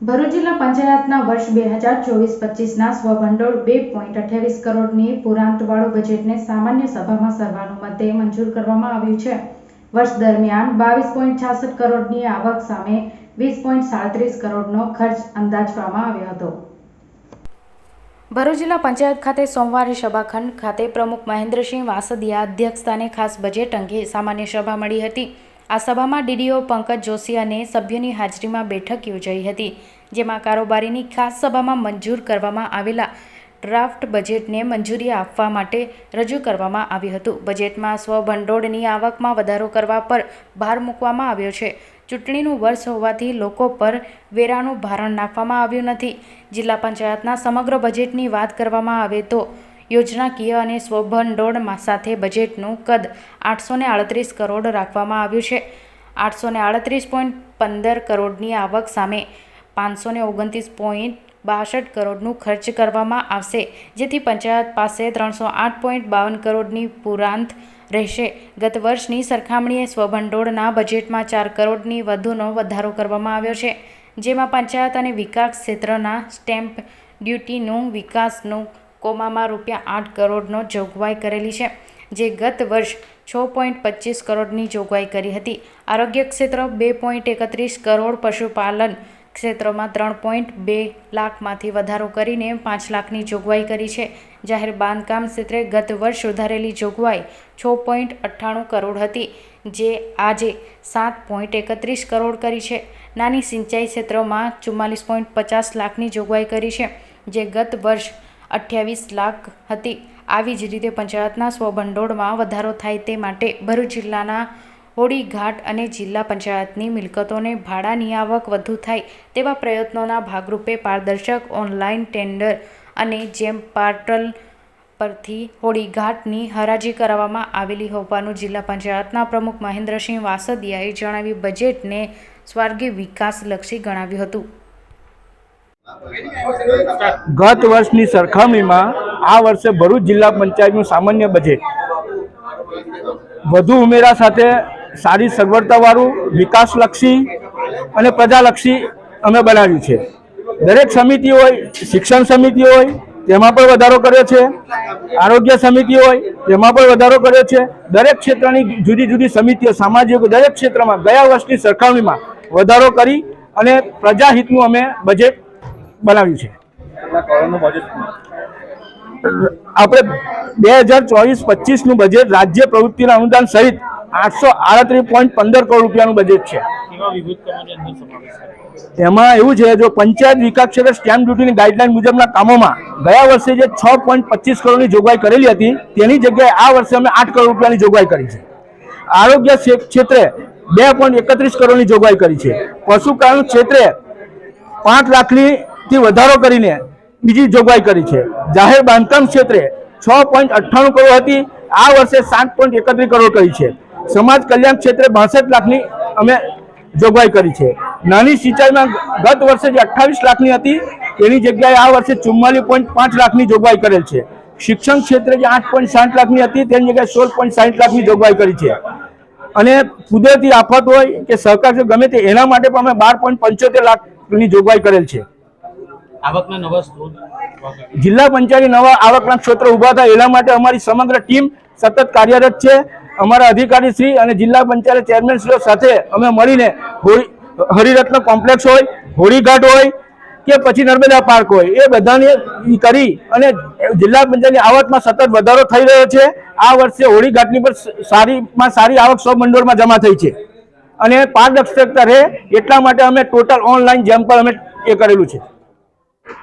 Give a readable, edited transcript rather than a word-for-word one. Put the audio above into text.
ભરૂચ જિલ્લા પંચાયતના વર્ષ 2024-25ના સ્વભંડોળ 2.28 કરોડની પુરાંતવાળું બજેટને સામાન્ય સભામાં સર્વાનુમતે મંજૂર કરવામાં આવ્યું છે। વર્ષ દરમિયાન 22.66 કરોડની આવક સામે 20.37 કરોડનો ખર્ચ અંદાજવામાં આવ્યો હતો। ભરૂચ જિલ્લા પંચાયત ખાતે સોમવારે સભાખંડ ખાતે પ્રમુખ મહેન્દ્રસિંહ વાસદિયા અધ્યક્ષસ્થાને ખાસ બજેટ અંગે સામાન્ય સભા મળી હતી। આ સભામાં ડીડીઓ પંકજ જોશી અને સભ્યોની હાજરીમાં બેઠક યોજાઈ હતી, જેમાં કારોબારીની ખાસ સભામાં મંજૂર કરવામાં આવેલા ડ્રાફ્ટ બજેટને મંજૂરી આપવા માટે રજૂ કરવામાં આવ્યું હતું। બજેટમાં સ્વભંડોળની આવકમાં વધારો કરવા પર ભાર મૂકવામાં આવ્યો છે। ચૂંટણીનું વર્ષ હોવાથી લોકો પર વેરાનું ભારણ નાખવામાં આવ્યું નથી। જિલ્લા પંચાયતના સમગ્ર બજેટની વાત કરવામાં આવે તો યોજનાકીય અને સ્વભંડોળ સાથે બજેટનું કદ 838 કરોડ રાખવામાં આવ્યું છે। 838.15 કરોડની આવક સામે 529.62 કરોડનું ખર્ચ કરવામાં આવશે, જેથી પંચાયત પાસે 308.52 કરોડની પુરાંત રહેશે। ગત વર્ષની સરખામણીએ સ્વભંડોળના બજેટમાં 4 કરોડની વધુનો વધારો કરવામાં આવ્યો છે, જેમાં પંચાયત અને વિકાસ ક્ષેત્રના સ્ટેમ્પ ડ્યુટીનું વિકાસનું કોમામાં ₹8 કરોડનો જોગવાઈ કરેલી છે, જે ગત વર્ષ 6.25 કરોડની જોગવાઈ કરી હતી। આરોગ્ય ક્ષેત્ર 2.31 કરોડ, પશુપાલન ક્ષેત્રમાં 3.2 લાખમાંથી વધારો કરીને 5 લાખની જોગવાઈ કરી છે। જાહેર બાંધકામ ક્ષેત્રે ગત વર્ષ સુધારેલી જોગવાઈ 6.98 કરોડ હતી, જે આજે 7.31 કરોડ કરી છે। નાની સિંચાઈ ક્ષેત્રમાં 44.50 લાખની જોગવાઈ કરી છે, જે ગત વર્ષ 28 લાખ હતી। આવી જ રીતે પંચાયતના સ્વભંડોળમાં વધારો થાય તે માટે ભરૂચ જિલ્લાના હોડીઘાટ અને જિલ્લા પંચાયતની મિલકતોને ભાડાની આવક વધુ થાય તેવા પ્રયત્નોના ભાગરૂપે પારદર્શક ઓનલાઈન ટેન્ડર અને જેમ પોર્ટલ પરથી હોડીઘાટની હરાજી કરાવવામાં આવેલી હોવાનું જિલ્લા પંચાયતના પ્રમુખ મહેન્દ્રસિંહ વાસદિયાએ જણાવી બજેટને સ્વર્ગીય વિકાસલક્ષી ગણાવ્યું હતું। ગત વર્ષની સરખામણીમાં આ વર્ષે ભરૂચ જિલ્લા પંચાયતનું સામાન્ય બજેટ વધુ ઉમેરા સાથે સારી સગવડતાવાળું, વિકાસલક્ષી અને પ્રજાલક્ષી અમે બનાવ્યું છે। દરેક સમિતિ હોય, શિક્ષણ સમિતિ હોય તેમાં પણ વધારો કર્યો છે, આરોગ્ય સમિતિ હોય તેમાં પણ વધારો કર્યો છે। દરેક ક્ષેત્રની જુદી જુદી સમિતિઓ, સામાજિક દરેક ક્ષેત્રમાં ગયા વર્ષની સરખામણીમાં વધારો કરી અને પ્રજાહિતનું અમે બજેટ બનાવ્યું છે। આપણે 2024-25નું બજેટ રાજ્ય પ્રવૃત્તિના અનુદાન સહિત 838.15 કરોડ રૂપિયાનું બજેટ છે। એમાં એવું છે, જો પંચાયત વિકાસ ક્ષેત્રે સ્ટેમ્પ ડ્યુટીની ગાઈડલાઈન મુજબના કામોમાં ગયા વર્ષે જે 6.25 કરોડની જોગવાઈ કરેલી હતી તેની જગ્યાએ આ વર્ષે અમે 8 કરોડ રૂપિયાની જોગવાઈ કરી છે। આરોગ્ય ક્ષેત્રે 2.31 કરોડની જોગવાઈ કરી છે। પશુપાલન ક્ષેત્રે 5 લાખથી વધારો કરીને બીજી જોગવાઈ કરી છે। જાહેર બાંધકામ ક્ષેત્રે 6.98 કરોડ હતી, આ વર્ષે 7.31 કરોડ કરી છે। સમાજ કલ્યાણ ક્ષેત્રે 62 લાખની અમે જોગવાઈ કરી છે। નાની સિંચાઈમાં ગત વર્ષે જે 28 લાખની હતી તેની જગ્યાએ આ વર્ષે 44.5 લાખની જોગવાઈ કરેલ છે। શિક્ષણ ક્ષેત્રે જે 8.60 લાખની હતી તેની જગ્યાએ 16.60 લાખની જોગવાઈ કરી છે। અને કુદરતી આફત હોય કે સરકાર ગમે તે એના માટે પણ અમે 12.75 લાખની જોગવાઈ કરેલ છે। આવકના નવા સ્ત્રોત જિલ્લા પંચાયત નવા આવકના ક્ષેત્ર ઉભા થાય એના માટે અમારી સમગ્ર ટીમ સતત કાર્યરત છે। અમારા અધિકારી શ્રી અને જિલ્લા પંચાયત ચેરમેન શ્રીઓ સાથે અમે મળીને હરિરત્ન કોમ્પ્લેક્સ હોય, હોડીઘાટ હોય કે પછી નર્મદા પાર્ક હોય, એ બધાને કરી અને જિલ્લા પંચાયતની આવકમાં સતત વધારો થઈ રહ્યો છે। આ વર્ષે હોડીઘાટની પર સારી આવક સ્વભંડોળમાં જમા થઈ છે અને પારદર્શકતા રહે એટલા માટે અમે ટોટલ ઓનલાઈન જેમ પર અમે એ કરેલું છે।